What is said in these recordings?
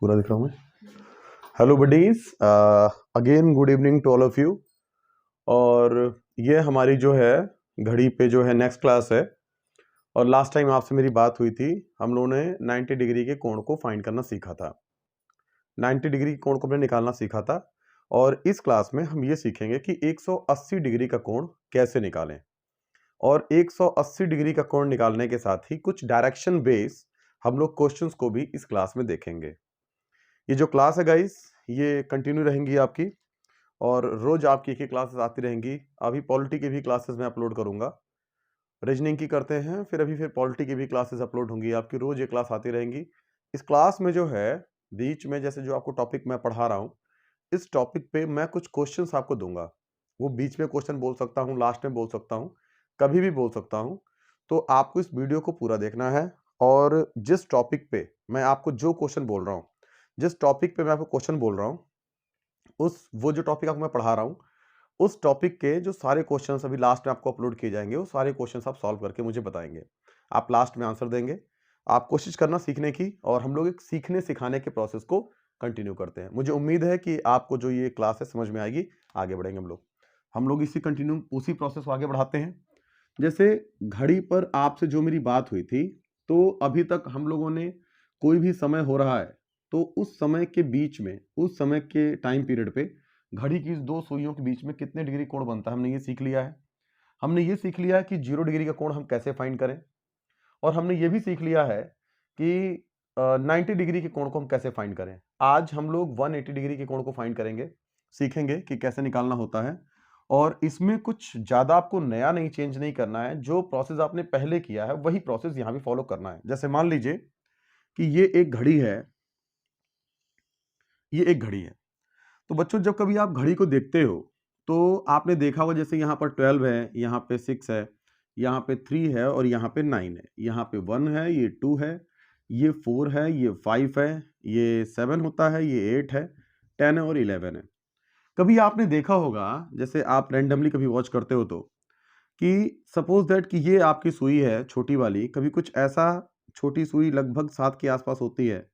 पूरा दिख रहा हूँ मैं। Hello buddies, again good evening to all of you. और ये हमारी जो है घड़ी पे जो है नेक्स्ट क्लास है। और लास्ट टाइम आपसे मेरी बात हुई थी, हम लोगों ने 90 डिग्री के कोण को फाइंड करना सीखा था। 90 डिग्री के कोण को हमने निकालना सीखा था। और इस क्लास में हम ये सीखेंगे कि 180 डिग्री का कोण कैसे निकालें। और 180 डिग्री का कोण निकालने के साथ ही कुछ डायरेक्शन बेस हम लोग क्वेश्चंस को भी इस क्लास में देखेंगे। ये जो क्लास है गाइस, ये कंटिन्यू रहेंगी आपकी, और रोज आपकी एक क्लासेस आती रहेंगी। अभी पॉलिटी की भी क्लासेस मैं अपलोड करूंगा, रीजनिंग की करते हैं, फिर पॉलिटी की भी क्लासेस अपलोड होंगी आपकी, रोज ये क्लास आती रहेंगी। इस क्लास में जो है बीच में जैसे जो आपको टॉपिक मैं पढ़ा रहा हूँ, इस टॉपिक पे मैं कुछ क्वेश्चंस आपको दूंगा। वो बीच में क्वेश्चन बोल सकता हूँ, लास्ट में बोल सकता हूँ, कभी भी बोल सकता हूँ। तो आपको इस वीडियो को पूरा देखना है। और जिस टॉपिक पे मैं आपको जो क्वेश्चन बोल रहा हूँ, जिस टॉपिक पे मैं आपको क्वेश्चन बोल रहा हूँ, वो जो टॉपिक आपको मैं पढ़ा रहा हूँ, उस टॉपिक के जो सारे क्वेश्चंस अभी लास्ट में आपको अपलोड किए जाएंगे, वो सारे क्वेश्चंस आप सॉल्व करके मुझे बताएंगे। आप लास्ट में आंसर देंगे। आप कोशिश करना सीखने की, और हम लोग एक सीखने सिखाने के प्रोसेस को कंटिन्यू करते हैं। मुझे उम्मीद है कि आपको जो ये क्लास है समझ में आएगी। आगे बढ़ेंगे हम लोग इसी कंटिन्यू उसी प्रोसेस को आगे बढ़ाते हैं। जैसे घड़ी पर आपसे जो मेरी बात हुई थी, तो अभी तक हम लोगों ने कोई भी समय हो रहा है तो उस समय के बीच में, उस समय के टाइम पीरियड पे घड़ी की दो सुइयों के बीच में कितने डिग्री कोण बनता है, हमने ये सीख लिया है। हमने ये सीख लिया है कि 0 डिग्री का कोण हम कैसे फाइंड करें। और हमने ये भी सीख लिया है कि 90 डिग्री के कोण को हम कैसे फाइंड करें। आज हम लोग 180 डिग्री के कोण को फाइंड करेंगे, सीखेंगे कि कैसे निकालना होता है। और इसमें कुछ ज्यादा आपको नया नहीं, चेंज नहीं करना है। जो प्रोसेस आपने पहले किया है वही प्रोसेस यहां भी फॉलो करना है। जैसे मान लीजिए कि ये एक घड़ी है, ये एक घड़ी है। तो बच्चों, जब कभी आप घड़ी को देखते हो तो आपने देखा होगा, जैसे यहाँ पर 12 है, यहाँ पे 6 है, यहाँ पे 3 है, और यहाँ पे 9 है, यहाँ पे 1 है, ये 2 है, ये 4 है, ये 5 है, ये 7 होता है, ये 8 है, 10 है और 11 है। कभी आपने देखा होगा, जैसे आप रैंडमली कभी वॉच करते हो तो, कि सपोज दैट कि ये आपकी सुई है छोटी वाली, कभी कुछ ऐसा, छोटी सुई लगभग 7 के आसपास होती है,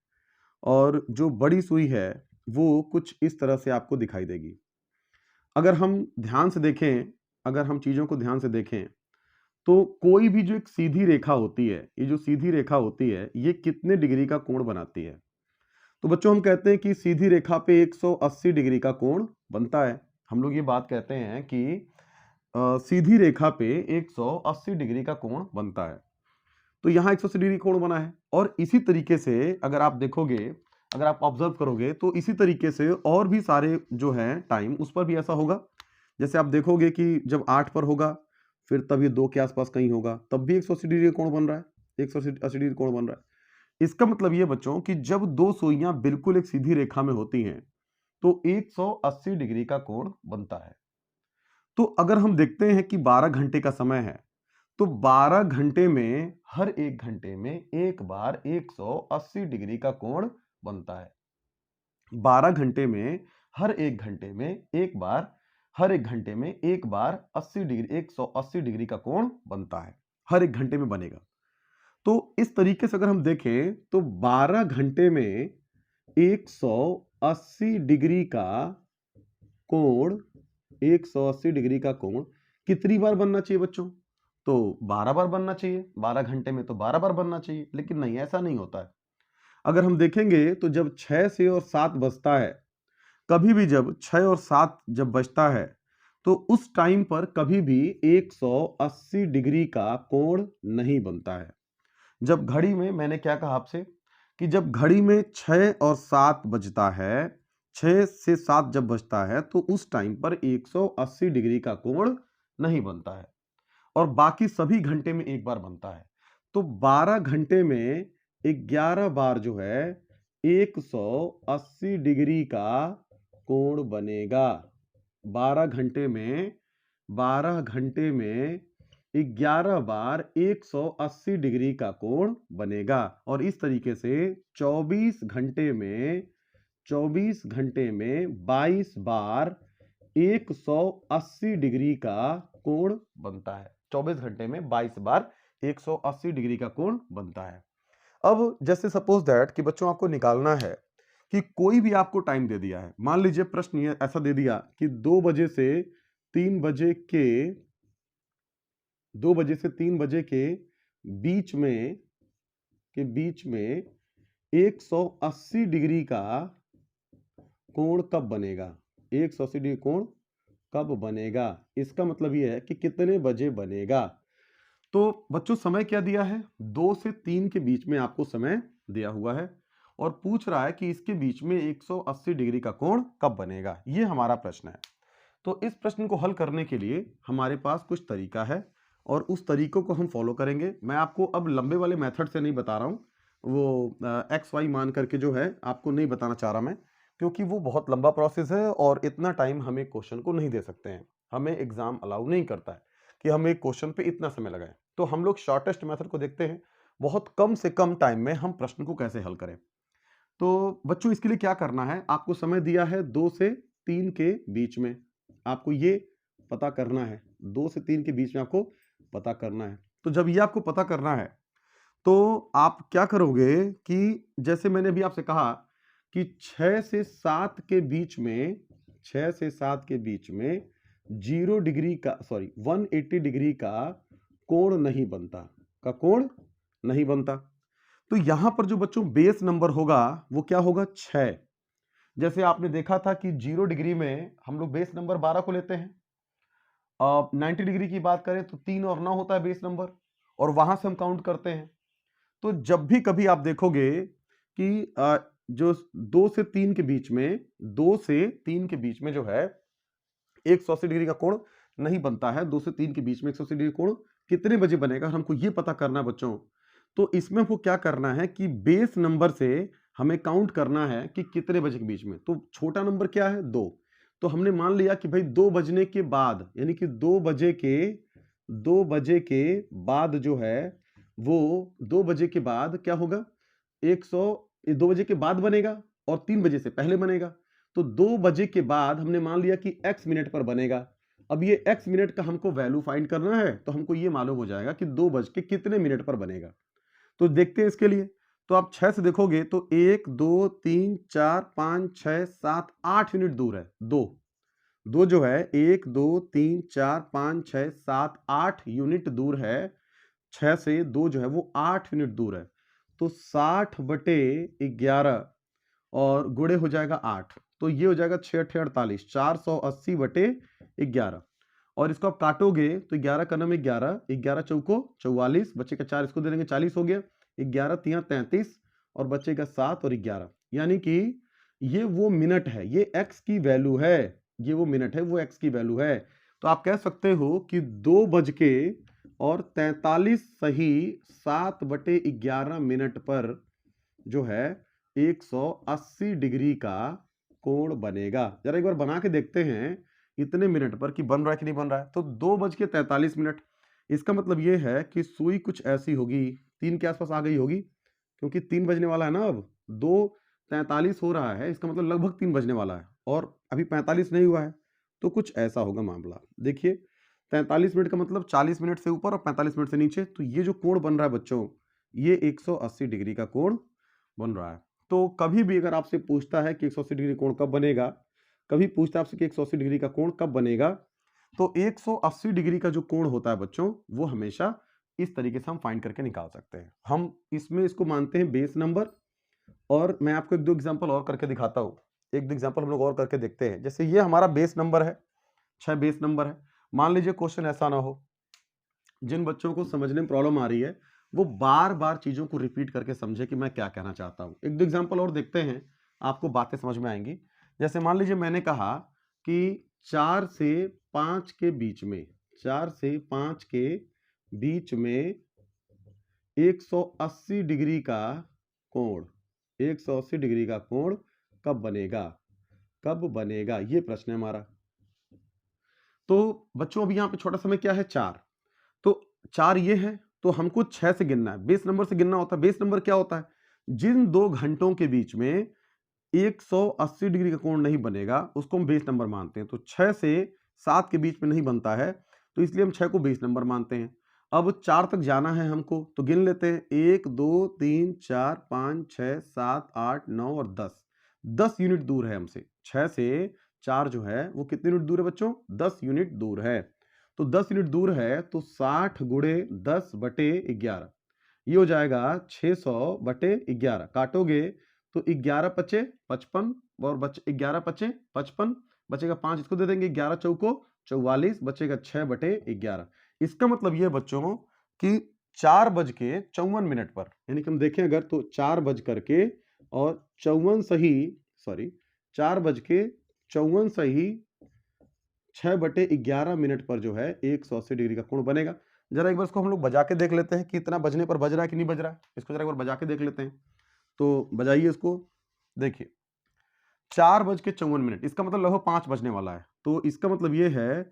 और जो बड़ी सुई है वो कुछ इस तरह से आपको दिखाई देगी। अगर हम ध्यान से देखें, अगर हम चीजों को ध्यान से देखें, तो कोई भी जो एक सीधी रेखा होती है, ये जो सीधी रेखा होती है, ये कितने डिग्री का कोण बनाती है। तो बच्चों, हम कहते हैं कि सीधी रेखा पे 180 डिग्री का कोण बनता है। हम लोग ये बात कहते हैं कि सीधी रेखा पे 180 डिग्री का कोण बनता है। तो यहाँ 180 डिग्री कोण बना है। और इसी तरीके से अगर आप देखोगे, अगर आप ऑब्जर्व करोगे, तो इसी तरीके से और भी सारे जो है टाइम, उस पर भी ऐसा होगा। जैसे आप देखोगे कि जब 8 पर होगा, फिर तब ये 2 के आसपास कहीं होगा, तब भी 180 डिग्री कोण बन रहा है, 180 डिग्री कोण बन रहा है। इसका मतलब ये बच्चों कि जब दो सुइयां बिल्कुल एक सीधी रेखा में होती हैं, तो 180 डिग्री का कोण बनता है। तो अगर हम देखते हैं कि 12 घंटे का समय है, तो 12 घंटे में हर एक घंटे में एक बार 180 डिग्री का कोण बनता है। 12 घंटे में हर एक घंटे में एक बार, हर एक घंटे में एक बार 80 डिग्री, 180 डिग्री का कोण बनता है, हर एक घंटे में बनेगा। तो इस तरीके से अगर हम देखें तो 12 घंटे में 180 डिग्री का कोण, 180 डिग्री का कोण कितनी बार बनना चाहिए बच्चों? तो 12 बार बनना चाहिए। 12 घंटे में तो 12 बार बनना चाहिए, लेकिन नहीं, ऐसा नहीं होता है। अगर हम देखेंगे तो जब 6 से और 7 बजता है, कभी भी जब 6 और 7 जब बजता है, तो उस टाइम पर कभी भी 180 डिग्री का कोण नहीं बनता है। जब घड़ी में, मैंने क्या कहा आपसे, कि जब घड़ी में 6 और 7 बजता है, 6 से 7 जब बजता है, तो उस टाइम पर 180 डिग्री का कोण नहीं बनता है, और बाकी सभी घंटे में एक बार बनता है। तो 12 घंटे में 11 बार जो है 180 डिग्री का कोण बनेगा। 12 घंटे में, 12 घंटे में 11 बार 180 डिग्री का कोण बनेगा। और इस तरीके से 24 घंटे में, 24 घंटे में 22 बार 180 डिग्री का कोण बनता है। 24 घंटे में 22 बार 180 डिग्री का कोण बनता है। अब जैसे सपोज दैट कि बच्चों आपको निकालना है कि कोई भी आपको टाइम दे दिया है, मान लीजिए प्रश्न ये ऐसा दे दिया कि 2 बजे से 3 बजे के 2 बजे से 3 बजे के बीच में 180 डिग्री का कोण कब बनेगा? 180 डिग्री कोण कब बनेगा? इसका मतलब यह है कि कितने बजे बनेगा। तो बच्चों समय क्या दिया है? 2 से 3 के बीच में आपको समय दिया हुआ है और पूछ रहा है कि इसके बीच में 180 डिग्री का कोण कब बनेगा। ये हमारा प्रश्न है। तो इस प्रश्न को हल करने के लिए हमारे पास कुछ तरीका है और उस तरीकों को हम फॉलो करेंगे। मैं आपको अब लंबे वाले मेथड से नहीं बता रहा हूँ, वो एक्स वाई मान करके जो है आपको नहीं बताना चाह रहा मैं, क्योंकि वो बहुत लंबा प्रोसेस है और इतना टाइम हमें क्वेश्चन को नहीं दे सकते हैं। हमें एग्जाम अलाउ नहीं करता है कि हम एक क्वेश्चन पे इतना समय लगाएं। तो हम लोग शॉर्टेस्ट मेथड को देखते हैं, बहुत कम से कम टाइम में हम प्रश्न को कैसे हल करें। तो बच्चों इसके लिए क्या करना है, आपको समय दिया है 2 से 3 के बीच में, आपको ये पता करना है। 2 से 3 के बीच में आपको पता करना है। तो जब ये आपको पता करना है तो आप क्या करोगे कि जैसे मैंने अभी आपसे कहा कि 6 से 7 के बीच में 0 डिग्री का 180 डिग्री का कोण नहीं बनता। तो यहां पर जो बच्चों बेस नंबर होगा वो क्या होगा? 6। जैसे आपने देखा था कि 0 डिग्री में हम लोग बेस नंबर 12 को लेते हैं। 90 डिग्री की बात करें तो 3 और 9 होता है बेस नंबर, और वहां से हम काउंट करते हैं। तो जब भी कभी आप देखोगे कि जो 2 से 3 के बीच में जो है 180 डिग्री का कोण नहीं बनता है। 2 से 3 के बीच में 180 डिग्री कोण कितने बजे बनेगा, हमको ये पता करना है बच्चों। तो इसमें हमको क्या करना है कि बेस नंबर से हमें काउंट करना है कि कितने बजे के बीच में। तो छोटा नंबर क्या है? 2। तो हमने मान लिया कि भाई 2 बजने के बाद, यानी कि 2 बजे के बाद जो है वो 2 बजे के बाद क्या होगा? 2 बजे के बाद बनेगा और 3 बजे से पहले बनेगा। तो 2 बजे के बाद हमने मान लिया कि x मिनट पर बनेगा। अब ये x मिनट का हमको वैल्यू फाइंड करना है, तो हमको ये मालूम हो जाएगा कि 2 बज के कितने मिनट पर बनेगा। तो देखते हैं इसके लिए। तो आप 6 से देखोगे तो 1 2 3 4 5 6 7 8 यूनिट दूर है। 2 जो है 1 2 3 4 5 6 7 8 यूनिट दूर है। 6 से 2 जो है वो 8 यूनिट दूर है। तो 60/11 और गुणे हो जाएगा 8, तो ये हो जाएगा 6 8 48, 480/11। और इसको आप काटोगे तो 11 का नाम 11, 11 चौको 44, बचेगा 4, इसको दे देंगे 40 हो गया। 11 तिया 33 और बचेगा 7 और 11, यानी कि ये वो मिनट है, ये x की वैल्यू है, ये वो मिनट है, वो x की वैल्यू है। तो आप कह सकते हो कि 2:43 सही 7/11 मिनट पर जो है 180 डिग्री का कोण बनेगा। जरा एक बार बना के देखते हैं इतने मिनट पर कि बन रहा है कि नहीं बन रहा है। तो 2:43 मिनट, इसका मतलब ये है कि सुई कुछ ऐसी होगी, 3 के आसपास आ गई होगी, क्योंकि 3 बजने वाला है ना। अब 2:43 हो रहा है, इसका मतलब लगभग 3 बजने वाला है और अभी 45 नहीं हुआ है, तो कुछ ऐसा होगा मामला। देखिए 43 मिनट का मतलब 40 मिनट से ऊपर और 45 मिनट से नीचे। तो ये जो कोण बन रहा है बच्चों, ये 180 डिग्री का कोण बन रहा है। तो कभी भी अगर आपसे पूछता है कि 180 डिग्री कोण कब बनेगा, कभी पूछता है आपसे कि 180 डिग्री का कोण कब बनेगा, तो 180 डिग्री का जो कोण होता है बच्चों, वो हमेशा इस तरीके से हम फाइंड करके निकाल सकते हैं। हम इसको मानते हैं बेस नंबर। और मैं आपको 1-2 एग्जांपल और करके दिखाता हूं। 1-2 एग्जांपल हम लोग और करके देखते हैं। जैसे ये हमारा बेस नंबर है, 6 बेस नंबर है। मान लीजिए क्वेश्चन ऐसा ना हो, जिन बच्चों को समझने में प्रॉब्लम आ रही है वो बार बार चीजों को रिपीट करके समझे कि मैं क्या कहना चाहता हूं। 1-2 एग्जांपल और देखते हैं, आपको बातें समझ में आएंगी। जैसे मान लीजिए मैंने कहा कि 4 से 5 के बीच में 180 डिग्री का कोण 180 डिग्री का कोण कब बनेगा, ये प्रश्न है हमारा। तो बच्चों अभी यहां पे छोटा समय क्या है? 4। तो 4 ये है, तो हमको 6 से गिनना है, बेस नंबर से गिनना होता है। बेस नंबर क्या होता है? जिन 2 घंटों के बीच में 180 डिग्री का कोण नहीं बनेगा उसको हम बेस नंबर मानते हैं। तो 6 से 7 के बीच में नहीं बनता है, तो इसलिए हम 6 को बेस नंबर मानते हैं। अब 4 तक जाना है हमको, तो गिन लेते हैं 1 2 3 4 5 6 7 8 9 और 10। 10 यूनिट दूर है हमसे। 6 से 4 जो है वो कितने यूनिट दूर है बच्चों? 10 यूनिट दूर है। तो 10 यूनिट दूर है तो 60 गुणे 10/11 ये हो जाएगा 600 बटे 11। काटोगे तो 11 पचे 55 और 11 पचे 55, बचेगा 5, इसको दे देंगे 11 चौको 44, बचेगा 6 बटे 11। इसका मतलब ये बच्चों कि 4:54 पर, यानी कि हम देखें अगर तो 4 और 54 सही, सॉरी 4:54 सही 6/11 पर जो है 180 डिग्री का कोण बनेगा। जरा एक बार इसको हम लोग बजा के देख लेते हैं कि इतना बजने पर बज रहा है कि नहीं बज रहा है। इसको जरा एक बार बजा के देख लेते हैं। तो बजाइए इसको, देखिए 4:54, इसका मतलब लगभग 5 बजने वाला है। तो इसका मतलब ये है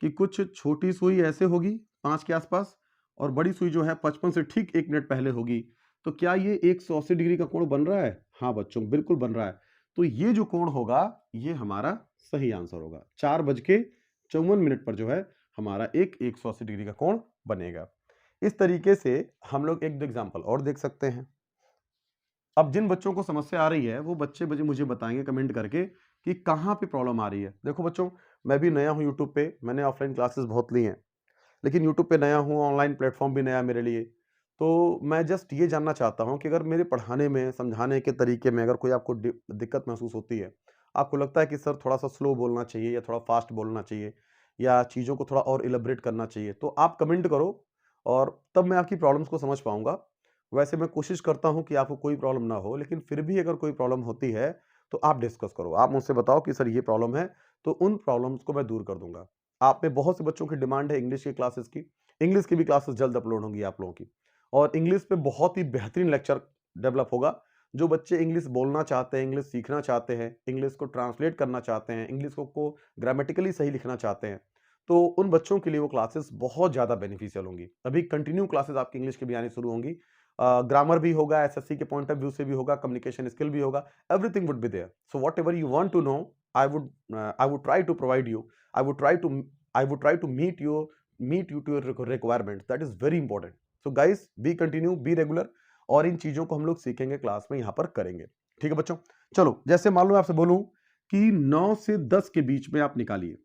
कि कुछ छोटी सुई ऐसे होगी 5 के आसपास और बड़ी सुई जो है 55 से ठीक 1 मिनट पहले होगी। तो क्या ये 180 डिग्री का कोण बन रहा है? हाँ बच्चों, बिल्कुल बन रहा है। तो ये जो कोण होगा ये हमारा सही आंसर होगा। 4:54 पर जो है हमारा एक 180 डिग्री का कोण बनेगा। इस तरीके से हम लोग एक दो एग्जाम्पल और देख सकते हैं। अब जिन बच्चों को समस्या आ रही है वो बच्चे मुझे बताएंगे कमेंट करके कि कहाँ पे प्रॉब्लम आ रही है। देखो बच्चों, मैं भी नया हूँ यूट्यूब पे, मैंने ऑफलाइन क्लासेस बहुत ली हैं, लेकिन यूट्यूब पे नया हूँ, ऑनलाइन प्लेटफॉर्म भी नया है मेरे लिए। तो मैं जस्ट ये जानना चाहता हूँ कि अगर मेरे पढ़ाने में, समझाने के तरीके में अगर कोई आपको दिक्कत महसूस होती है, आपको लगता है कि सर थोड़ा सा स्लो बोलना चाहिए या थोड़ा फास्ट बोलना चाहिए या चीज़ों को थोड़ा और इलेबरेट करना चाहिए, तो आप कमेंट करो और तब मैं आपकी प्रॉब्लम्स को समझ पाऊंगा। वैसे मैं कोशिश करता हूं कि आपको कोई प्रॉब्लम ना हो, लेकिन फिर भी अगर कोई प्रॉब्लम होती है तो आप डिस्कस करो, आप मुझसे बताओ कि सर ये प्रॉब्लम है, तो उन प्रॉब्लम्स को मैं दूर कर दूंगा। आप में बहुत से बच्चों की डिमांड है इंग्लिश की क्लासेस की। इंग्लिश की भी क्लासेस जल्द अपलोड होंगी आप लोगों की, और इंग्लिश पे बहुत ही बेहतरीन लेक्चर डेवलप होगा। जो बच्चे इंग्लिश बोलना चाहते हैं, इंग्लिश सीखना चाहते हैं, इंग्लिश को ट्रांसलेट करना चाहते हैं, इंग्लिश को ग्रामेटिकली सही लिखना चाहते हैं, तो उन बच्चों के लिए वो क्लासेस बहुत ज़्यादा बेनिफिशियल होंगी। अभी कंटिन्यू क्लासेस आपकी इंग्लिश की भी आनी शुरू होंगी। ग्रामर भी होगा, एसएससी के पॉइंट ऑफ व्यू से भी होगा, कम्युनिकेशन स्किल भी होगा, everything would be there. So whatever you want to know, I would try to provide you, I would try to meet you to your requirement. That is very important. So guys, be continue, be regular, और इन चीजों को हम लोग सीखेंगे class में, यहां पर करेंगे। ठीक है बच्चों, चलो जैसे मान लो आपसे बोलूं कि 9 से 10 के बीच में आप निकालिए।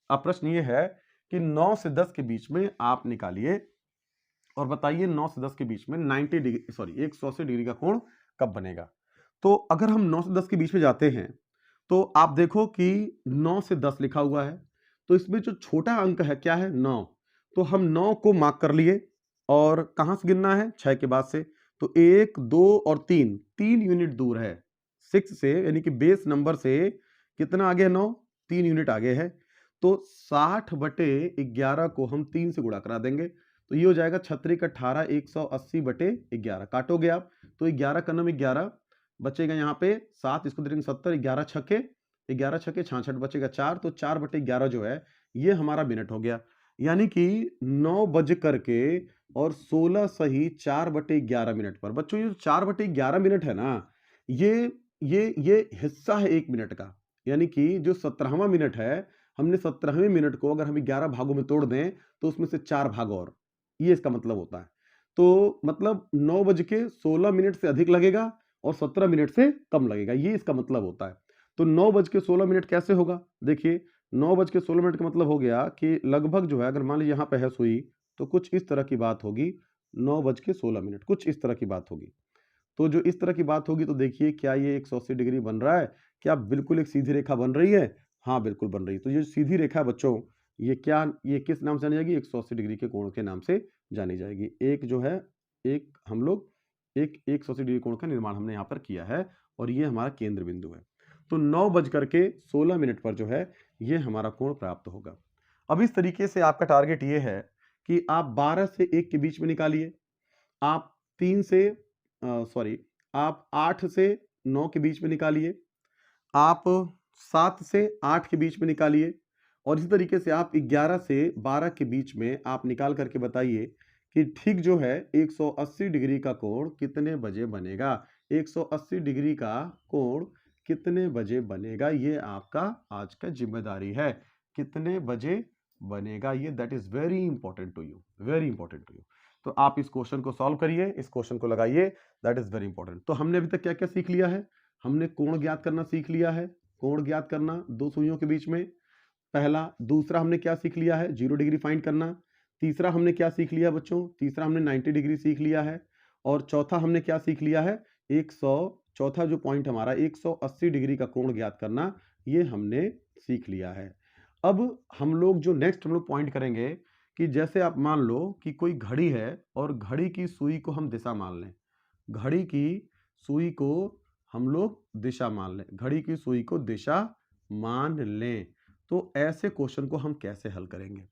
अब प्रश्न ये है कि 9 से 10 के बीच में आप निकालिए और बताइए 9 से 10 के बीच में 90 डिग्री, सॉरी 180 डिग्री का कोण कब बनेगा। तो अगर हम 9 से 10 के बीच में जाते हैं तो आप देखो कि 9 से 10 लिखा हुआ है, तो इसमें जो छोटा अंक है क्या है? 9। तो हम 9 को मार्क कर लिए और कहां से गिनना है? 6 के बाद से। तो 1 2 और 3 यूनिट दूर है 6 से, यानी कि बेस नंबर से कितना आगे है? 9, 3 यूनिट आगे है। तो 60/11 को हम 3 से गुणा करा देंगे, तो ये हो जाएगा 6×18 180/11। काटोगे आप तो 11 का नाम 11 बचेगा, यहाँ पे 7, इसको दे देंगे 70, 11 छक्के 66, बचेगा 4, तो 4/11 जो है ये हमारा मिनट हो गया। यानी कि 9 बज करके और 16 सही 4/11 पर। बच्चों ये 4/11 मिनट है ना, ये हिस्सा है 1 मिनट का, यानी कि जो 17वां मिनट है, हमने 17वें मिनट को अगर हम 11 भागों में तोड़ दें तो उसमें से 4 भाग और, ये इसका मतलब होता है। तो मतलब 9:16 से अधिक लगेगा और 17 मिनट से कम लगेगा, ये इसका मतलब होता है। तो 9:16 कैसे होगा? देखिए 9:16 का मतलब हो गया कि लगभग जो है, अगर मान लीजिए यहाँ पे है सुई, तो कुछ इस तरह की बात होगी। 9:16 कुछ इस तरह की बात होगी। तो जो इस तरह की बात होगी तो देखिए क्या ये 180 डिग्री बन रहा है? क्या बिल्कुल एक सीधी रेखा बन रही है? हाँ बिल्कुल बन रही है। तो ये सीधी रेखा है बच्चों, ये क्या, ये किस नाम से जानी जाएगी? 180 डिग्री के कोण के नाम से जानी जाएगी। एक जो है, एक हम लोग एक 180 डिग्री कोण का निर्माण हमने यहाँ पर किया है और ये हमारा केंद्र बिंदु है। तो 9:16 पर जो है ये हमारा कोण प्राप्त होगा। अब इस तरीके से आपका टारगेट ये है कि आप 12 से 1 के बीच में निकालिए, आप 3 से सॉरी आप 8 से 9 के बीच में निकालिए, आप 7 से 8 के बीच में निकालिए, और इसी तरीके से आप 11 से 12 के बीच में आप निकाल करके बताइए कि ठीक जो है 180 डिग्री का कोण कितने बजे बनेगा। 180 डिग्री का कोण कितने बजे बनेगा, ये आपका आज का जिम्मेदारी है। कितने बजे बनेगा ये, that is very important to you, very important to you. तो आप इस क्वेश्चन को सॉल्व करिए, इस क्वेश्चन को लगाइए, दैट इज वेरी इंपॉर्टेंट। तो हमने अभी तक क्या क्या सीख लिया है? हमने कोण ज्ञात करना सीख लिया है, कोण ज्ञात करना दो सुइयों के बीच में, पहला। दूसरा हमने क्या सीख लिया है, 0 डिग्री फाइंड करना। तीसरा हमने क्या सीख लिया बच्चों, तीसरा हमने 90 डिग्री सीख लिया है। और चौथा हमने क्या सीख लिया है, 100, चौथा जो पॉइंट हमारा 180 डिग्री का कोण ज्ञात करना, ये हमने सीख लिया है। अब हम लोग जो नेक्स्ट हम लोग पॉइंट करेंगे कि जैसे आप मान लो कि कोई घड़ी है और घड़ी की सुई को हम दिशा मान लें, घड़ी की सुई को हम लोग दिशा मान लें, घड़ी की सुई को दिशा मान लें, तो ऐसे क्वेश्चन को हम कैसे हल करेंगे,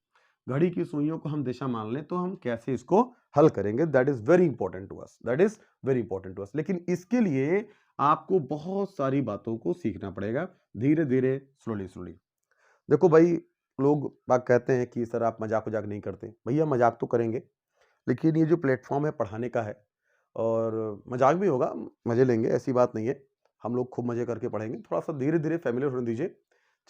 घड़ी की सुइयों को हम दिशा मान लें तो हम कैसे इसको हल करेंगे, that is very important to us, that is very important to us. लेकिन इसके लिए आपको बहुत सारी बातों को सीखना पड़ेगा, धीरे धीरे, स्लोली स्लोली। देखो भाई, लोग बात कहते हैं कि सर आप मजाक वजाक नहीं करते, भैया मजाक तो करेंगे, लेकिन ये जो प्लेटफॉर्म है पढ़ाने का है और मजाक भी होगा, मजे लेंगे, ऐसी बात नहीं है, हम लोग खूब मजे करके पढ़ेंगे, थोड़ा सा धीरे धीरे फैमिलियर होने दीजिए,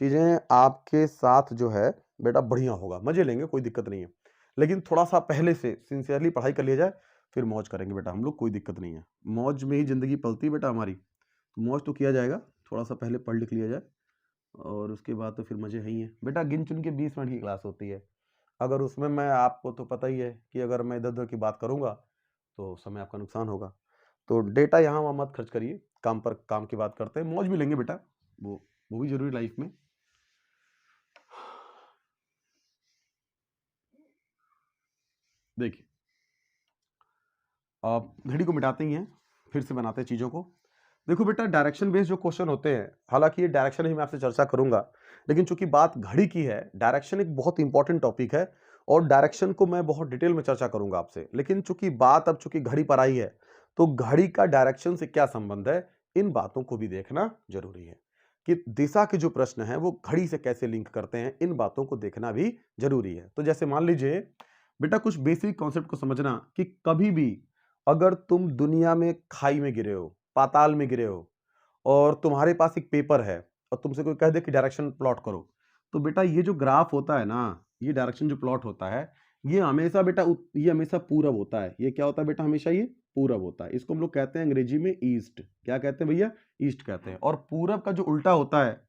चीजें आपके साथ जो है बेटा बढ़िया होगा, मजे लेंगे, कोई दिक्कत नहीं है, लेकिन थोड़ा सा पहले से सिंसियरली पढ़ाई कर लिया जाए, फिर मौज करेंगे बेटा हम लोग, कोई दिक्कत नहीं है, मौज में ही जिंदगी पलती है बेटा हमारी, तो मौज तो किया जाएगा, थोड़ा सा पहले पढ़ लिख लिया जाए और उसके बाद तो फिर मजे है ही है बेटा। गिन चुन के 20 मिनट की क्लास होती है, अगर उसमें मैं, आपको तो पता ही है कि अगर मैं इधर उधर की बात करूंगा तो समय आपका नुकसान होगा, तो डेटा यहाँ वहाँ मत खर्च करिए, काम पर काम की बात करते हैं, मौज भी लेंगे बेटा, वो भी जरूरी लाइफ में। देखिए, आप घड़ी को मिटाते ही हैं, फिर से बनाते हैं चीजों को। देखो बेटा, डायरेक्शन बेस्ड जो क्वेश्चन होते हैं, हालांकि ये डायरेक्शन ही मैं आपसे चर्चा करूंगा, लेकिन चूंकि बात घड़ी की है, डायरेक्शन एक बहुत इंपॉर्टेंट टॉपिक है और डायरेक्शन को मैं बहुत डिटेल में चर्चा करूंगा आपसे, लेकिन चूंकि बात अब चूंकि घड़ी पर आई है, तो घड़ी का डायरेक्शन से क्या संबंध है, इन बातों को भी देखना जरूरी है कि दिशा के जो प्रश्न है वो घड़ी से कैसे लिंक करते हैं, इन बातों को देखना भी जरूरी है। तो जैसे मान लीजिए बेटा, कुछ बेसिक कॉन्सेप्ट को समझना कि कभी भी अगर तुम दुनिया में खाई में गिरे हो, पाताल में गिरे हो और तुम्हारे पास एक पेपर है और तुमसे कोई कह दे कि डायरेक्शन प्लॉट करो, तो बेटा ये जो ग्राफ होता है ना, ये डायरेक्शन जो प्लॉट होता है, ये हमेशा बेटा ये हमेशा पूरब होता है। ये क्या होता है बेटा, हमेशा ये पूरब होता है। इसको हम लोग कहते हैं अंग्रेजी में ईस्ट। क्या कहते हैं भैया, ईस्ट कहते हैं। और पूरब का जो उल्टा होता है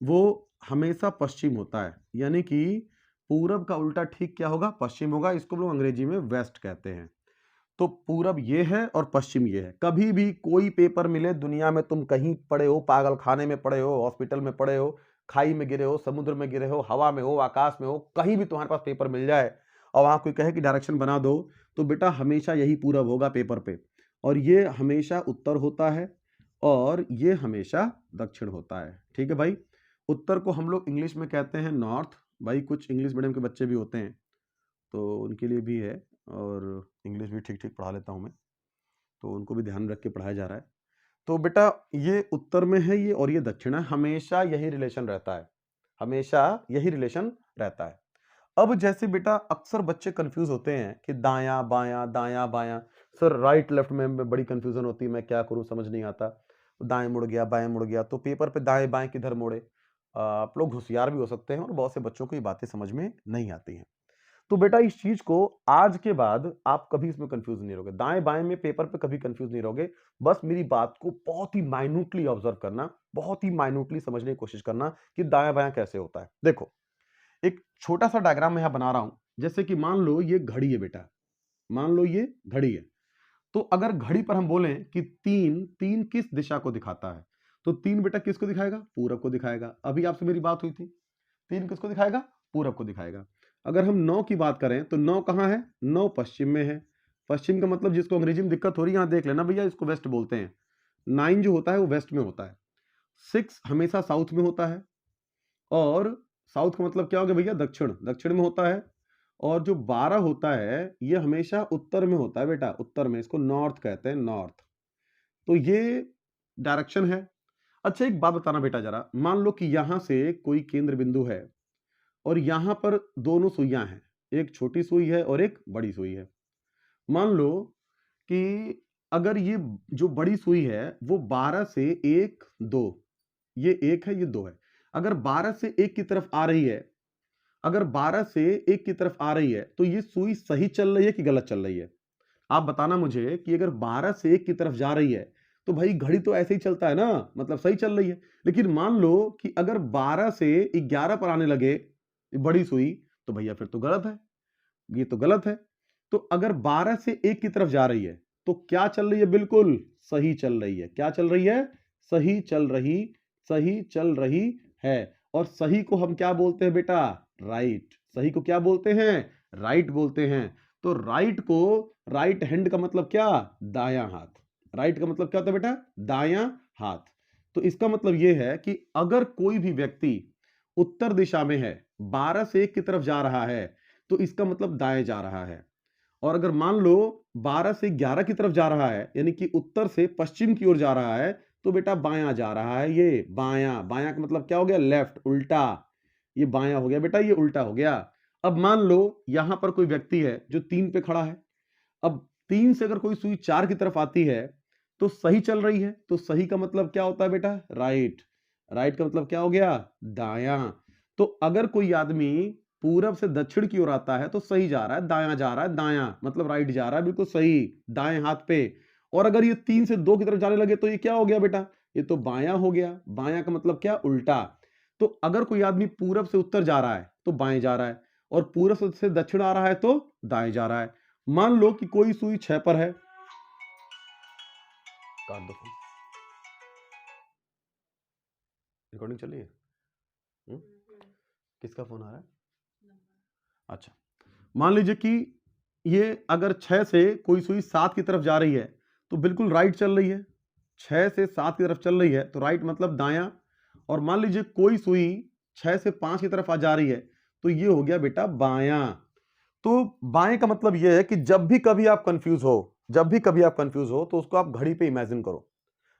वो हमेशा पश्चिम होता है, यानी कि पूरब का उल्टा ठीक क्या होगा, पश्चिम होगा। इसको हम लोग अंग्रेजी में वेस्ट कहते हैं। तो पूरब ये है और पश्चिम ये है। कभी भी कोई पेपर मिले दुनिया में, तुम कहीं पड़े हो, पागल खाने में पड़े हो, हॉस्पिटल में पड़े हो, खाई में गिरे हो, समुद्र में गिरे हो, हवा में हो, आकाश में हो, कहीं भी तुम्हारे पास पेपर मिल जाए और वहां कोई कहे कि डायरेक्शन बना दो, तो बेटा हमेशा यही पूरब होगा पेपर पे, और ये हमेशा उत्तर होता है और ये हमेशा दक्षिण होता है। ठीक है भाई। उत्तर को हम लोग इंग्लिश में कहते हैं नॉर्थ। भाई कुछ इंग्लिश मीडियम के बच्चे भी होते हैं तो उनके लिए भी है, और इंग्लिश भी ठीक ठीक पढ़ा लेता हूँ मैं, तो उनको भी ध्यान रख के पढ़ाया जा रहा है। तो बेटा ये उत्तर में है ये, और ये दक्षिण है, हमेशा यही रिलेशन रहता है, हमेशा यही रिलेशन रहता है। अब जैसे बेटा अक्सर बच्चे कंफ्यूज होते हैं कि दायां बायां दायां बायां, सर राइट लेफ्ट में बड़ी कंफ्यूजन होती है, मैं क्या करूं समझ नहीं आता, दाएं मुड़ गया बाएं मुड़ गया, तो पेपर पे दाएं बाएं किधर मुड़े। आप लोग होशियार भी हो सकते हैं और बहुत से बच्चों को ये बातें समझ में नहीं आती हैं। तो बेटा इस चीज को आज के बाद आप कभी इसमें कंफ्यूज नहीं रहोगे, दाएं बाएं में पेपर पे कभी कंफ्यूज नहीं रहोगे। बस मेरी बात को बहुत ही माइन्यूटली ऑब्जर्व करना, बहुत ही माइन्यूटली समझने की कोशिश करना कि दाएं बाएं कैसे होता है। देखो एक छोटा सा डायग्राम मैं यहां बना रहा हूं, जैसे कि मान लो ये घड़ी है बेटा, मान लो ये घड़ी है, तो अगर घड़ी पर हम बोलें कि तीन, तीन किस दिशा को दिखाता है, तो तीन बेटा किसको दिखाएगा, पूरब को दिखाएगा। अभी आपसे मेरी बात हुई थी, तीन किसको दिखाएगा, पूरब को दिखाएगा। अगर हम 9 की बात करें तो 9 कहां है, 9 पश्चिम में है। पश्चिम का मतलब जिसको अंग्रेजी में दिक्कत हो रही है यहां देख लेना भैया, इसको वेस्ट बोलते हैं। 9 जो होता है वो वेस्ट में होता है। 6 हमेशा साउथ में होता है, और साउथ का मतलब क्या हो गया भैया, दक्षिण, दक्षिण में होता है। और जो 12 होता है ये हमेशा उत्तर में होता है बेटा, उत्तर में, इसको नॉर्थ कहते हैं, नॉर्थ। तो ये डायरेक्शन है। अच्छा एक बात बताना बेटा जरा, मान लो कि यहां से कोई केंद्र बिंदु है और यहां पर दोनों सुइयां हैं, एक छोटी सुई है और एक बड़ी सुई है। मान लो कि अगर ये जो बड़ी सुई है वो 12 से 1 2, ये 1 है ये 2 है, अगर 12 से 1 की तरफ आ रही है, अगर 12 से 1 की तरफ आ रही है तो ये सुई सही चल रही है कि गलत चल रही है। आप बताना मुझे कि अगर 12 से 1 की तरफ जा रही है तो भाई घड़ी तो ऐसे ही चलता है ना, मतलब सही चल रही है। लेकिन मान लो कि अगर 12 से 11 पर आने लगे बड़ी सुई, तो भैया फिर तो गलत है, ये तो गलत है। तो अगर 12 से 1 की तरफ जा रही है तो क्या चल रही है? बिल्कुल सही चल रही है। क्या चल रही है? सही चल रही है। और सही को हम क्या बोलते हैं बेटा? राइट। सही को क्या बोलते हैं? राइट बोलते हैं। तो राइट को, राइट हैंड का मतलब क्या? दायां हाथ। राइट का मतलब क्या होता है बेटा? दायां हाथ। तो इसका मतलब यह है कि अगर कोई भी व्यक्ति उत्तर दिशा में है, 12 से 1 की तरफ जा रहा है, तो इसका मतलब दाएं जा रहा है। और अगर मान लो 12 से 11 की तरफ जा रहा है, यानी कि उत्तर से पश्चिम की ओर जा रहा है, तो बेटा बायां जा रहा है। ये बायां, बायां का मतलब क्या हो गया? लेफ्ट, उल्टा। ये बायां हो गया बेटा, ये उल्टा हो गया। अब मान लो यहां पर कोई व्यक्ति है जो 3 पे खड़ा है। अब 3 से अगर कोई सुई 4 की तरफ आती है तो सही चल रही है। तो सही का मतलब क्या होता है बेटा? राइट। राइट का मतलब क्या हो गया? दायां। तो अगर कोई आदमी पूरब से दक्षिण की ओर आता है तो सही जा रहा है, दायां जा रहा है, दायां मतलब राइट जा रहा है, बिल्कुल सही, दाएं हाथ पे। और अगर ये 3 से 2 की तरफ जाने लगे तो ये क्या हो गया बेटा? ये तो बायां हो गया। बायां का मतलब क्या? उल्टा। तो अगर कोई आदमी पूरब से उत्तर जा रहा है तो बाएं जा रहा है, और पूरब से दक्षिण आ रहा है तो दाएं जा रहा है। मान लो कि कोई सुई 6 पर है। काट दो फोन। रिकॉर्डिंग चल रही है? किसका फोन आ रहा है? अच्छा, मान लीजिए कि ये अगर 6 से कोई सुई 7 की तरफ जा रही है तो बिल्कुल राइट चल रही है। 6 से 7 की तरफ चल रही है तो राइट मतलब दायां। और मान लीजिए कोई सुई 6 से 5 की तरफ आ जा रही है तो ये हो गया बेटा बायां। तो बाएं का मतलब यह है कि जब भी कभी आप कंफ्यूज हो तो उसको आप घड़ी पे इमेजिन करो।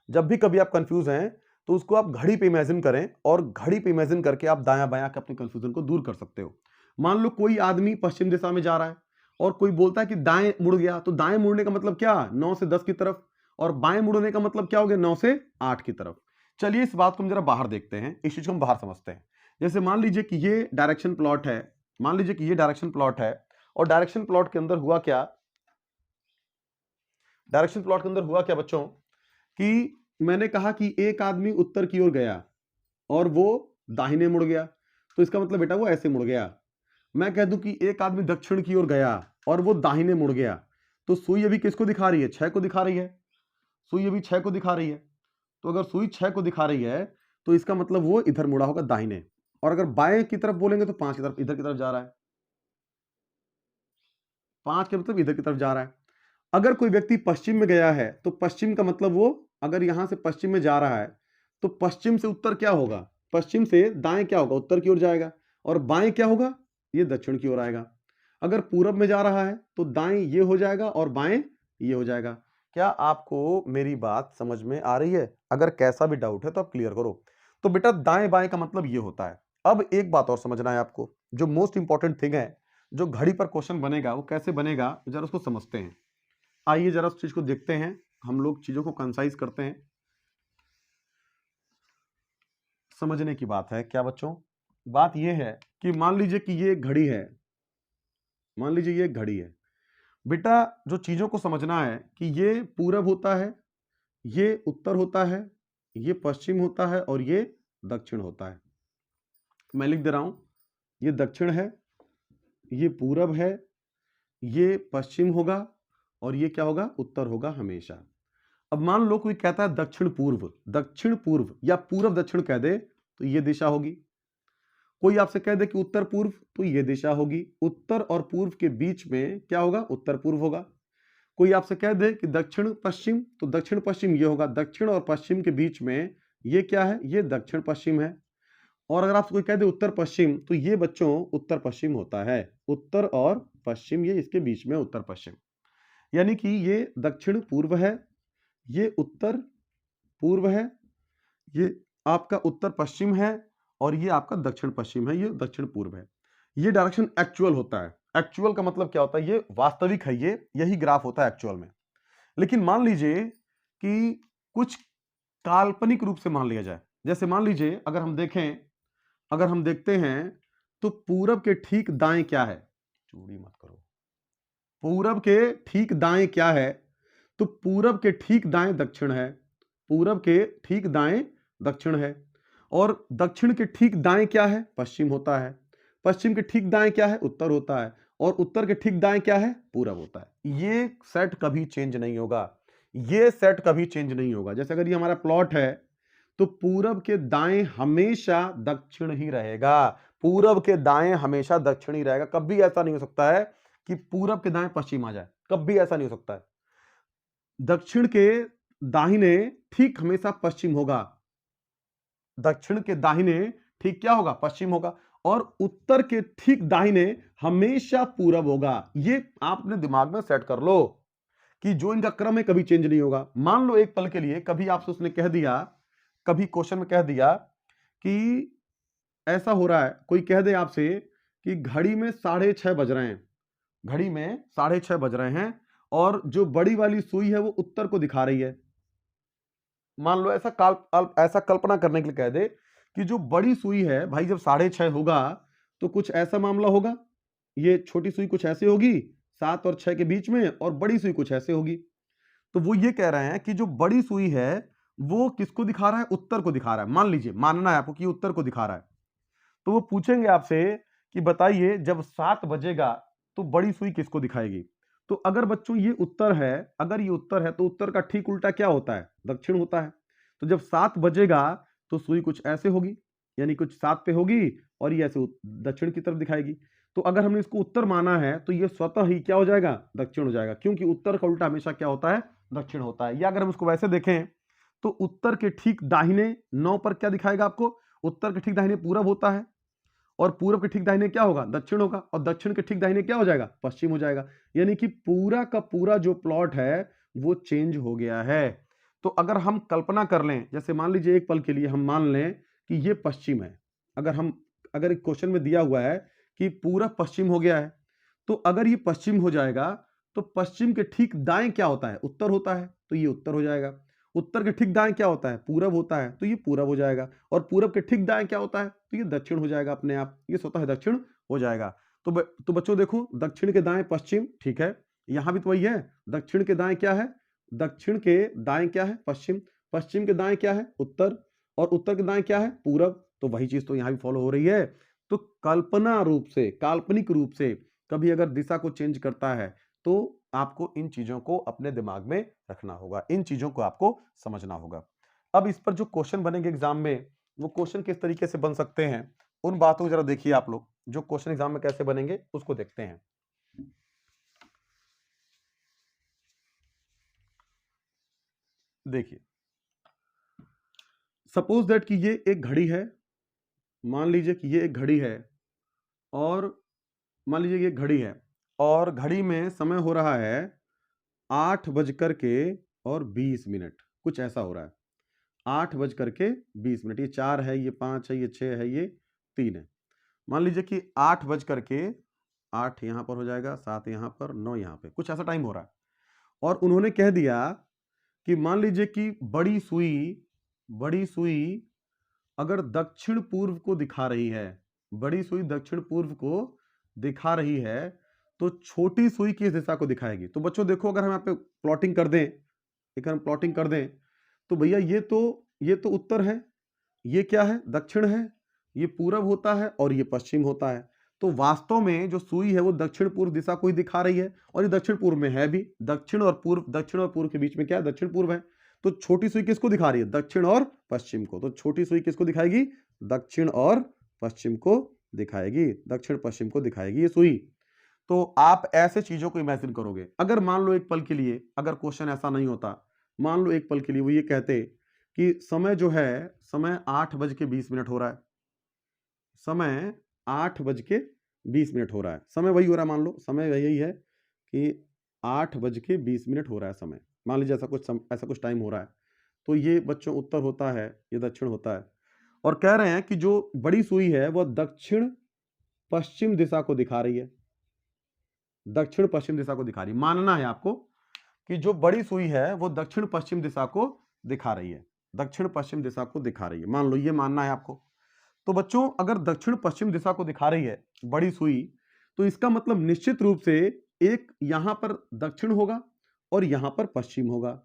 जब भी कभी आप कंफ्यूज हैं तो उसको आप घड़ी पे इमेजिन करें, और घड़ी पे इमेजिन करके आप दायां बायां के अपने कंफ्यूजन को दूर कर सकते हो। मान लो कोई आदमी पश्चिम दिशा में जा रहा है और कोई बोलता है कि दाएं मुड़ गया, तो दाएं मुड़ने का मतलब क्या? 9 से 10 की तरफ। और बाएं मुड़ने का मतलब क्या हो गया? 9 से 8 की तरफ। चलिए इस बात को हम जरा बाहर देखते हैं, इस चीज को हम बाहर समझते हैं। जैसे मान लीजिए कि ये डायरेक्शन प्लॉट है, मान लीजिए कि ये डायरेक्शन प्लॉट है, और डायरेक्शन प्लॉट के अंदर हुआ क्या? डायरेक्शन प्लॉट के अंदर हुआ क्या बच्चों? कि मैंने कहा कि एक आदमी उत्तर की ओर गया और वो दाहिने मुड़ गया, तो इसका मतलब बेटा वो ऐसे मुड़ गया। मैं कह दूं कि एक आदमी दक्षिण की ओर गया और वो दाहिने मुड़ गया, तो सुई अभी किसको दिखा रही है? 6 को दिखा रही है। सुई अभी 6 को दिखा रही है। तो अगर सुई 6 को दिखा रही है तो इसका मतलब वो इधर मुड़ा होगा, दाहिने। और अगर बाएं की तरफ बोलेंगे तो 5 की तरफ, इधर की तरफ जा रहा है। 5 के मतलब इधर की तरफ जा रहा है। अगर कोई व्यक्ति पश्चिम में गया है तो पश्चिम का मतलब वो अगर यहां से पश्चिम में जा रहा है तो पश्चिम से उत्तर क्या होगा? पश्चिम से दाएं क्या होगा? उत्तर की ओर जाएगा। और बाएं क्या होगा? ये दक्षिण की ओर आएगा। अगर पूरब में जा रहा है तो दाएं ये हो जाएगा और बाएं ये हो जाएगा। क्या आपको मेरी बात समझ में आ रही है? अगर कैसा भी डाउट है तो आप क्लियर करो। तो बेटा दाएं बाएं का मतलब ये होता है। अब एक बात और समझना है आपको, जो मोस्ट इंपॉर्टेंट थिंग है, जो घड़ी पर क्वेश्चन बनेगा वो कैसे बनेगा जरा उसको समझते हैं। आइए जरा उस चीज को देखते हैं, हम लोग चीजों को कंसाइज करते हैं। समझने की बात है क्या बच्चों? बात यह है कि मान लीजिए कि ये एक घड़ी है, मान लीजिए ये एक घड़ी है। बेटा जो चीजों को समझना है कि ये पूरब होता है, ये उत्तर होता है, ये पश्चिम होता है और ये दक्षिण होता है। मैं लिख दे रहा हूं, ये दक्षिण है, ये पूरब है, ये पश्चिम होगा और ये क्या होगा? उत्तर होगा हमेशा। अब मान लो कोई कहता है दक्षिण पूर्व या पूर्व दक्षिण कह दे तो ये दिशा होगी। कोई आपसे कह दे कि उत्तर पूर्व तो ये दिशा होगी। उत्तर और पूर्व के बीच में क्या होगा? उत्तर पूर्व होगा। कोई आपसे कह दे कि दक्षिण पश्चिम तो दक्षिण पश्चिम ये होगा। दक्षिण और पश्चिम के बीच में ये क्या है? ये दक्षिण पश्चिम है। और अगर आपसे कोई कह दे उत्तर पश्चिम तो ये बच्चों उत्तर पश्चिम होता है। उत्तर और पश्चिम ये इसके बीच में उत्तर पश्चिम, यानी कि ये दक्षिण पूर्व है, ये उत्तर पूर्व है, ये आपका उत्तर पश्चिम है और ये आपका दक्षिण पश्चिम है, ये दक्षिण पूर्व है। ये डायरेक्शन एक्चुअल होता है। एक्चुअल का मतलब क्या होता है? ये वास्तविक है, ये यही ग्राफ होता है एक्चुअल में। लेकिन मान लीजिए कि कुछ काल्पनिक रूप से मान लिया जाए। जैसे मान लीजिए अगर हम देखते हैं तो पूरब के ठीक दाएं क्या है? चूड़ी मत करो। पूरब के ठीक दाएं क्या है? तो पूरब के ठीक दाएं दक्षिण है, पूरब के ठीक दाएं दक्षिण है, और दक्षिण के ठीक दाएं क्या है? पश्चिम होता है। पश्चिम के ठीक दाएं क्या है? उत्तर होता है। और उत्तर के ठीक दाएं क्या है? पूरब होता है। ये सेट कभी चेंज नहीं होगा, ये सेट कभी चेंज नहीं होगा। जैसे अगर ये हमारा प्लॉट है तो पूरब के दाएं हमेशा दक्षिण ही रहेगा, पूरब के दाएं हमेशा दक्षिण ही रहेगा। कभी ऐसा नहीं हो सकता है कि पूरब के दाएं पश्चिम आ जाए, कभी ऐसा नहीं हो सकता है। दक्षिण के दाहिने ठीक हमेशा पश्चिम होगा, दक्षिण के दाहिने ठीक क्या होगा? पश्चिम होगा। और उत्तर के ठीक दाहिने हमेशा पूरब होगा। ये आपने दिमाग में सेट कर लो कि जो इनका क्रम है कभी चेंज नहीं होगा। मान लो एक पल के लिए कभी आपसे उसने कह दिया, कभी क्वेश्चन में कह दिया कि ऐसा हो रहा है, कोई कह दे आपसे कि घड़ी में 6:30 बज रहे हैं, घड़ी में 6:30 बज रहे हैं और जो बड़ी वाली सुई है वो उत्तर को दिखा रही है। मान लो ऐसा कल्पना करने के लिए कह दे कि जो बड़ी सुई है भाई जब 6:30 होगा तो कुछ ऐसा मामला होगा, ये छोटी सुई कुछ ऐसे होगी 7 और 6 के बीच में, और बड़ी सुई कुछ ऐसे होगी। तो वो ये कह रहे हैं कि जो बड़ी सुई है वो किसको दिखा रहा है? उत्तर को दिखा रहा है। मान लीजिए, मानना है आपको कि उत्तर को दिखा रहा है, तो वो पूछेंगे आपसे कि बताइए जब 7 बजेगा तो बड़ी सुई किसको दिखाएगी? तो अगर बच्चों ये उत्तर है, अगर ये उत्तर है तो उत्तर का ठीक उल्टा क्या होता है? दक्षिण होता है। तो जब 7 बजेगा तो सुई कुछ ऐसे होगी, यानी कुछ 7 पे होगी और ये ऐसे दक्षिण की तरफ दिखाएगी। तो अगर हमने इसको उत्तर माना है तो ये स्वतः ही क्या हो जाएगा? दक्षिण हो जाएगा, क्योंकि उत्तर का उल्टा हमेशा क्या होता है? दक्षिण होता है। या अगर हम इसको वैसे देखें तो उत्तर के ठीक दाहिने 9 पर क्या दिखाएगा आपको? उत्तर के ठीक दाहिने पूरब होता है, और पूरब के ठीक दाहिने क्या होगा? दक्षिण होगा, और दक्षिण के ठीक दाहिने क्या हो जाएगा? पश्चिम हो जाएगा। यानी कि पूरा का पूरा जो प्लॉट है वो चेंज हो गया है। तो अगर हम कल्पना कर लें, जैसे मान लीजिए एक पल के लिए हम मान लें कि ये पश्चिम है, अगर एक क्वेश्चन में दिया हुआ है कि पूरब पश्चिम हो गया है, तो अगर ये पश्चिम हो जाएगा तो पश्चिम के ठीक दाएं क्या होता है? उत्तर होता है, तो ये उत्तर हो जाएगा। उत्तर के ठीक दाएं क्या होता है? पूरब होता है, तो ये पूरब हो जाएगा। और पूरब के ठीक दाएं क्या होता है? तो ये दक्षिण हो जाएगा अपने आप, ये स्वतः दक्षिण हो जाएगा। तो बच्चों देखो, दक्षिण के दाएं पश्चिम, ठीक है, यहां भी तो वही है। दक्षिण के दाएं क्या है? दक्षिण के दाएं क्या है? पश्चिम। पश्चिम के दाएं क्या है? उत्तर। और उत्तर के दाएं क्या है? पूरब। तो वही चीज तो यहां भी फॉलो हो रही है। तो कल्पना रूप से, काल्पनिक रूप से कभी अगर दिशा को चेंज करता है तो आपको इन चीजों को अपने दिमाग में रखना होगा, इन चीजों को आपको समझना होगा। अब इस पर जो क्वेश्चन बनेंगे एग्जाम में, वो क्वेश्चन किस तरीके से बन सकते हैं, उन बातों को जरा देखिए आप लोग। जो क्वेश्चन एग्जाम में कैसे बनेंगे उसको देखते हैं। देखिए, सपोज दैट कि ये एक घड़ी है, मान लीजिए कि ये एक घड़ी है, और मान लीजिए ये घड़ी है और घड़ी में समय हो रहा है 8:20, कुछ ऐसा हो रहा है। 8:20, ये 4 है, ये 5 है, ये 6 है, ये 3 है। मान लीजिए कि 8 यहां पर हो जाएगा, 7 यहां पर, 9 यहां पे, कुछ ऐसा टाइम हो रहा है। और उन्होंने कह दिया कि मान लीजिए कि बड़ी सुई अगर दक्षिण पूर्व को दिखा रही है, बड़ी सुई दक्षिण पूर्व को दिखा रही है, तो छोटी सुई किस दिशा को दिखाएगी? तो बच्चों देखो, अगर हम यहाँ पे प्लॉटिंग कर दें, तो भैया ये तो उत्तर है, ये क्या है? दक्षिण है, ये पूरब होता है और ये पश्चिम होता है। तो वास्तव में जो सुई है वो दक्षिण पूर्व दिशा को ही दिखा रही है, और ये दक्षिण पूर्व में है भी। दक्षिण और पूर्व के बीच में क्या है? दक्षिण पूर्व है। तो छोटी सुई किसको दिखा रही है? दक्षिण और पश्चिम को। तो छोटी सुई किसको दिखाएगी? दक्षिण और पश्चिम को दिखाएगी, दक्षिण पश्चिम को दिखाएगी ये सुई। तो आप ऐसे चीजों को इमेजिन करोगे। अगर मान लो एक पल के लिए, अगर क्वेश्चन ऐसा नहीं होता, मान लो एक पल के लिए वो ये कहते कि समय जो है, समय 8:20 हो रहा है, समय 8:20 हो रहा है, समय वही हो रहा है। मान लो समय यही है कि 8:20 हो रहा है समय। मान लीजिए ऐसा कुछ टाइम हो रहा है। तो ये बच्चों उत्तर होता है, ये दक्षिण होता है। और कह रहे हैं कि जो बड़ी सुई है वह दक्षिण पश्चिम दिशा को दिखा रही है, दक्षिण पश्चिम दिशा को दिखा रही है। मानना है आपको कि जो बड़ी सुई है वो दक्षिण पश्चिम दिशा को दिखा रही है, दक्षिण पश्चिम दिशा को दिखा रही है। मान लो ये मानना है आपको। तो बच्चों अगर दक्षिण पश्चिम दिशा को दिखा रही है बड़ी सुई, तो इसका मतलब निश्चित रूप से एक यहां पर दक्षिण होगा और यहां पर पश्चिम होगा।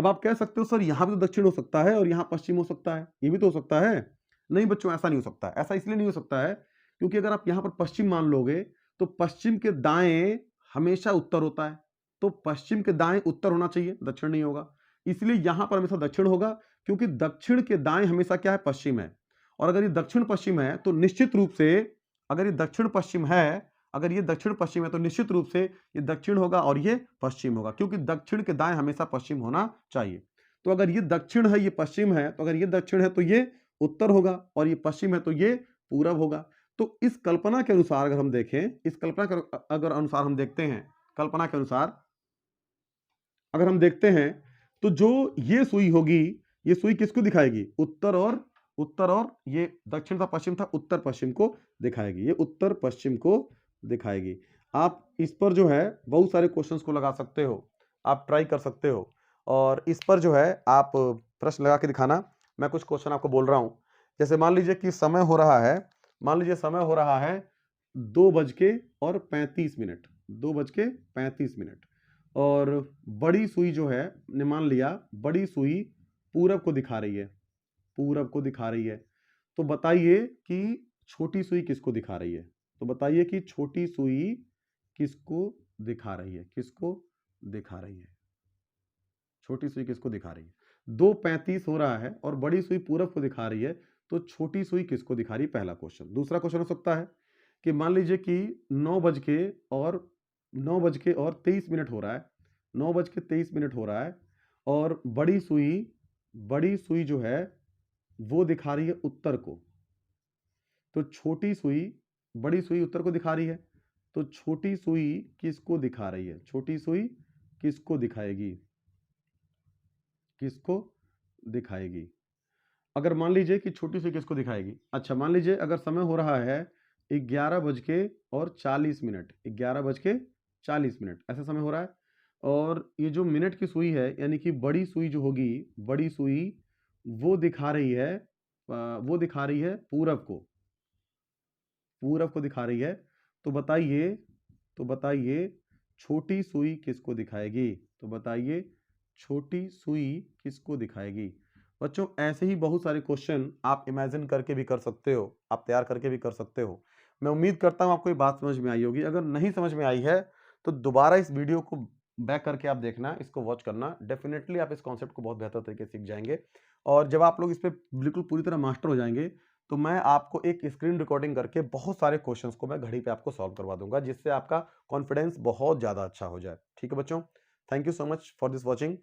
अब आप कह सकते हो सर यहाँ पे तो दक्षिण हो सकता है और यहाँ पश्चिम हो सकता है, ये भी तो हो सकता है। नहीं बच्चों, ऐसा नहीं हो सकता। ऐसा इसलिए नहीं हो सकता है क्योंकि अगर आप यहाँ पर पश्चिम मान लोगे तो पश्चिम के दाएं हमेशा उत्तर होता है, तो पश्चिम के दाएं उत्तर होना चाहिए, दक्षिण नहीं होगा। इसलिए यहां पर हमेशा दक्षिण होगा क्योंकि दक्षिण के दाएं हमेशा क्या है, पश्चिम है। और अगर ये दक्षिण पश्चिम है तो निश्चित रूप से, अगर ये दक्षिण पश्चिम है, अगर ये दक्षिण पश्चिम है तो निश्चित रूप से ये दक्षिण होगा और ये पश्चिम होगा, क्योंकि दक्षिण के दाएं हमेशा पश्चिम होना चाहिए। तो अगर ये दक्षिण है, ये पश्चिम है, तो अगर ये दक्षिण है तो ये उत्तर होगा और ये पश्चिम है तो ये पूरब होगा। तो इस कल्पना के अनुसार अगर हम देखें, इस कल्पना के अगर अनुसार हम देखते हैं, कल्पना के अनुसार अगर हम देखते हैं तो जो ये सुई होगी, ये सुई किसको दिखाएगी, उत्तर और ये दक्षिण था पश्चिम था, उत्तर पश्चिम को दिखाएगी, ये उत्तर पश्चिम को दिखाएगी। आप इस पर जो है बहुत सारे क्वेश्चंस को लगा सकते हो, आप ट्राई कर सकते हो और इस पर जो है आप प्रश्न लगा के दिखाना। मैं कुछ क्वेश्चन आपको बोल रहा हूं, जैसे मान लीजिए कि समय हो रहा है, मान लीजिए समय हो रहा है 2:35, 2:35 और बड़ी सुई जो है, ने मान लिया बड़ी सुई पूरब को दिखा रही है, पूरब को दिखा रही है। तो बताइए कि छोटी सुई किसको दिखा रही है, तो बताइए कि छोटी सुई किसको दिखा रही है, किसको दिखा रही है, छोटी सुई किसको दिखा रही है। 2:35 हो रहा है और बड़ी सुई पूरब को दिखा रही है, तो छोटी सुई किसको दिखा रही है, पहला क्वेश्चन। दूसरा क्वेश्चन हो सकता है कि मान लीजिए कि 9:23 हो रहा है, 9:23 हो रहा है और बड़ी सुई जो है वो दिखा रही है उत्तर को, तो छोटी सुई, बड़ी सुई उत्तर को दिखा रही है, तो छोटी सुई किसको दिखा रही है, छोटी सुई किसको दिखाएगी, किसको दिखाएगी। अगर मान लीजिए कि छोटी सुई किसको दिखाएगी, अच्छा मान लीजिए अगर समय हो रहा है 11:40, 11:40 ऐसा समय हो रहा है और ये जो मिनट की सुई है यानी कि बड़ी सुई जो होगी, बड़ी सुई वो दिखा रही है पूरब को, पूरब को दिखा रही है। तो बताइए छोटी सुई किसको दिखाएगी, तो बताइए छोटी सुई किसको दिखाएगी। बच्चों ऐसे ही बहुत सारे क्वेश्चन आप इमेजिन करके भी कर सकते हो, आप तैयार करके भी कर सकते हो। मैं उम्मीद करता हूं आपको ये बात समझ में आई होगी। अगर नहीं समझ में आई है तो दोबारा इस वीडियो को बैक करके आप देखना, इसको वॉच करना, डेफिनेटली आप इस कॉन्सेप्ट को बहुत बेहतर तरीके से सीख जाएंगे। और जब आप लोग इस पर बिल्कुल पूरी तरह मास्टर हो जाएंगे तो मैं आपको एक स्क्रीन रिकॉर्डिंग करके बहुत सारे क्वेश्चंस को मैं घड़ी पे आपको सॉल्व करवा दूंगा, जिससे आपका कॉन्फिडेंस बहुत ज़्यादा अच्छा हो जाए। ठीक है बच्चों, thank you so much for this watching.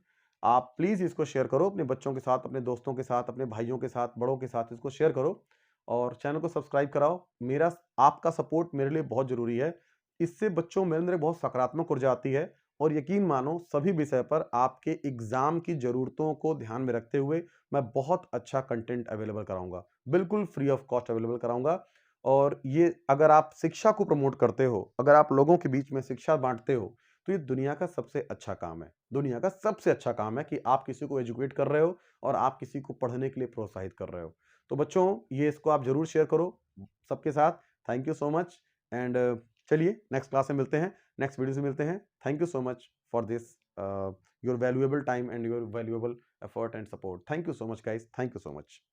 आप प्लीज़ इसको शेयर करो अपने बच्चों के साथ, अपने दोस्तों के साथ, अपने भाइयों के साथ, बड़ों के साथ इसको शेयर करो और चैनल को सब्सक्राइब कराओ। मेरा आपका सपोर्ट मेरे लिए बहुत ज़रूरी है। इससे बच्चों मेरे अंदर बहुत सकारात्मक ऊर्जा आती है और यकीन मानो सभी विषय पर आपके एग्जाम की ज़रूरतों को ध्यान में रखते हुए मैं बहुत अच्छा कंटेंट अवेलेबल कराऊंगा, बिल्कुल फ्री ऑफ कॉस्ट अवेलेबल कराऊंगा। और ये अगर आप शिक्षा को प्रमोट करते हो, अगर आप लोगों के बीच में शिक्षा बांटते हो, तो ये दुनिया का सबसे अच्छा काम है, दुनिया का सबसे अच्छा काम है कि आप किसी को एजुकेट कर रहे हो और आप किसी को पढ़ने के लिए प्रोत्साहित कर रहे हो। तो बच्चों ये इसको आप जरूर शेयर करो सबके साथ। Thank you so much and चलिए नेक्स्ट क्लास में मिलते हैं, नेक्स्ट वीडियो से मिलते हैं। Thank you so much for this your valuable time and your valuable effort and support. Thank you so much guys, thank you so much.